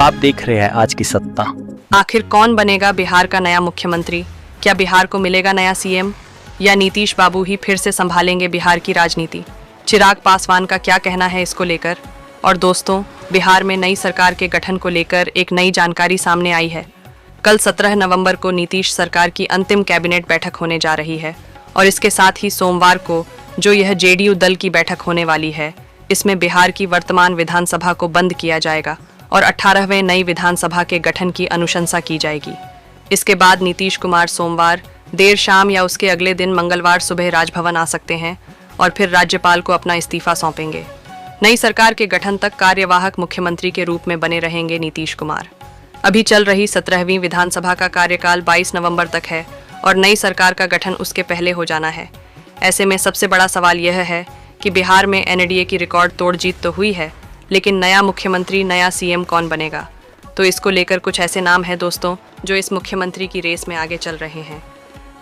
आप देख रहे हैं आज की सत्ता। आखिर कौन बनेगा बिहार का नया मुख्यमंत्री? क्या बिहार को मिलेगा नया सीएम या नीतीश बाबू ही फिर से संभालेंगे बिहार की राजनीति? चिराग पासवान का क्या कहना है इसको लेकर? और दोस्तों, बिहार में नई सरकार के गठन को लेकर एक नई जानकारी सामने आई है। कल 17 नवंबर को नीतीश सरकार की अंतिम कैबिनेट बैठक होने जा रही है और इसके साथ ही सोमवार को जो यह जेडीयू दल की बैठक होने वाली है, इसमें बिहार की वर्तमान विधानसभा को बंद किया जाएगा और 18वें नई विधानसभा के गठन की अनुशंसा की जाएगी। इसके बाद नीतीश कुमार सोमवार देर शाम या उसके अगले दिन मंगलवार सुबह राजभवन आ सकते हैं और फिर राज्यपाल को अपना इस्तीफा सौंपेंगे। नई सरकार के गठन तक कार्यवाहक मुख्यमंत्री के रूप में बने रहेंगे नीतीश कुमार। अभी चल रही 17वीं विधानसभा का कार्यकाल 22 नवंबर तक है और नई सरकार का गठन उसके पहले हो जाना है। ऐसे में सबसे बड़ा सवाल यह है कि बिहार में एनडीए की रिकॉर्ड तोड़ जीत तो हुई है, लेकिन नया मुख्यमंत्री, नया सीएम कौन बनेगा? तो इसको लेकर कुछ ऐसे नाम हैं दोस्तों जो इस मुख्यमंत्री की रेस में आगे चल रहे हैं।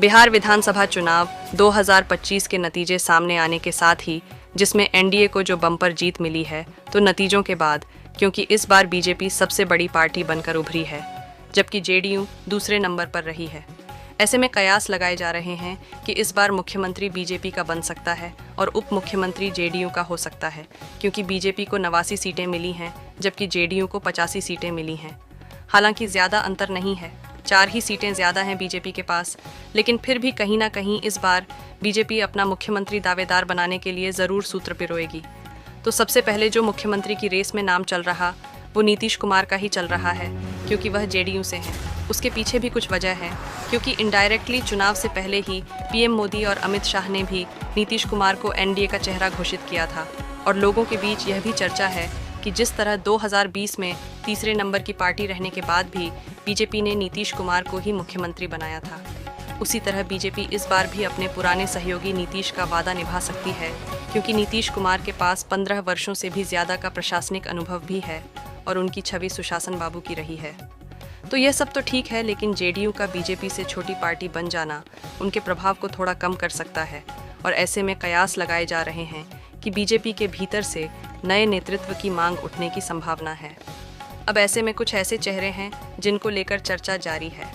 बिहार विधानसभा चुनाव 2025 के नतीजे सामने आने के साथ ही जिसमें एनडीए को जो बम्पर जीत मिली है, तो नतीजों के बाद क्योंकि इस बार बीजेपी सबसे बड़ी पार्टी बनकर उभरी है, जबकि जेडीयू दूसरे नंबर पर रही है। ऐसे में कयास लगाए जा रहे हैं कि इस बार मुख्यमंत्री बीजेपी का बन सकता है और उप मुख्यमंत्री जेडीयू का हो सकता है, क्योंकि बीजेपी को 89 सीटें मिली हैं जबकि जेडीयू को 85 सीटें मिली हैं। हालांकि ज़्यादा अंतर नहीं है, 4 ही सीटें ज़्यादा हैं बीजेपी के पास, लेकिन फिर भी कहीं ना कहीं इस बार बीजेपी अपना मुख्यमंत्री दावेदार बनाने के लिए ज़रूर सूत्र पिरोएगी। तो सबसे पहले जो मुख्यमंत्री की रेस में नाम चल रहा वो नीतीश कुमार का ही चल रहा है, क्योंकि वह जेडीयू से हैं। उसके पीछे भी कुछ वजह है, क्योंकि इनडायरेक्टली चुनाव से पहले ही पीएम मोदी और अमित शाह ने भी नीतीश कुमार को एनडीए का चेहरा घोषित किया था। और लोगों के बीच यह भी चर्चा है कि जिस तरह 2020 में तीसरे नंबर की पार्टी रहने के बाद भी बीजेपी ने नीतीश कुमार को ही मुख्यमंत्री बनाया था, उसी तरह बीजेपी इस बार भी अपने पुराने सहयोगी नीतीश का वादा निभा सकती है, क्योंकि नीतीश कुमार के पास 15 वर्षों से भी ज़्यादा का प्रशासनिक अनुभव भी है और उनकी छवि सुशासन बाबू की रही है। तो यह सब तो ठीक है, लेकिन जेडीयू का बीजेपी से छोटी पार्टी बन जाना उनके प्रभाव को थोड़ा कम कर सकता है और ऐसे में कयास लगाए जा रहे हैं कि बीजेपी के भीतर से नए नेतृत्व की मांग उठने की संभावना है। अब ऐसे में कुछ ऐसे चेहरे हैं जिनको लेकर चर्चा जारी है,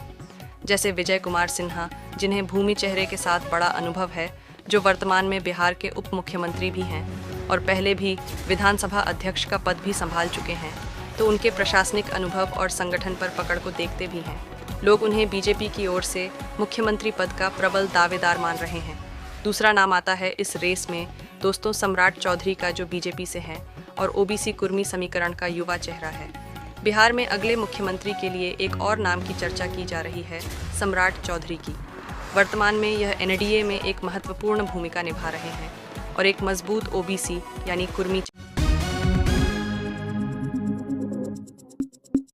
जैसे विजय कुमार सिन्हा, जिन्हें भूमि चेहरे के साथ बड़ा अनुभव है, जो वर्तमान में बिहार के उप मुख्यमंत्री भी हैं और पहले भी विधानसभा अध्यक्ष का पद भी संभाल चुके हैं, तो उनके प्रशासनिक अनुभव और संगठन पर पकड़ को देखते भी हैं। लोग उन्हें बीजेपी की ओर से मुख्यमंत्री पद का प्रबल दावेदार मान रहे हैं। दूसरा नाम आता है इस रेस में दोस्तों सम्राट चौधरी का, जो बीजेपी से हैं और ओबीसी कुर्मी समीकरण का युवा चेहरा है। बिहार में अगले मुख्यमंत्री के लिए एक और नाम की चर्चा की जा रही है, सम्राट चौधरी की। वर्तमान में यह एनडीए में एक महत्वपूर्ण भूमिका निभा रहे हैं और एक मजबूत ओबीसी यानी कुर्मी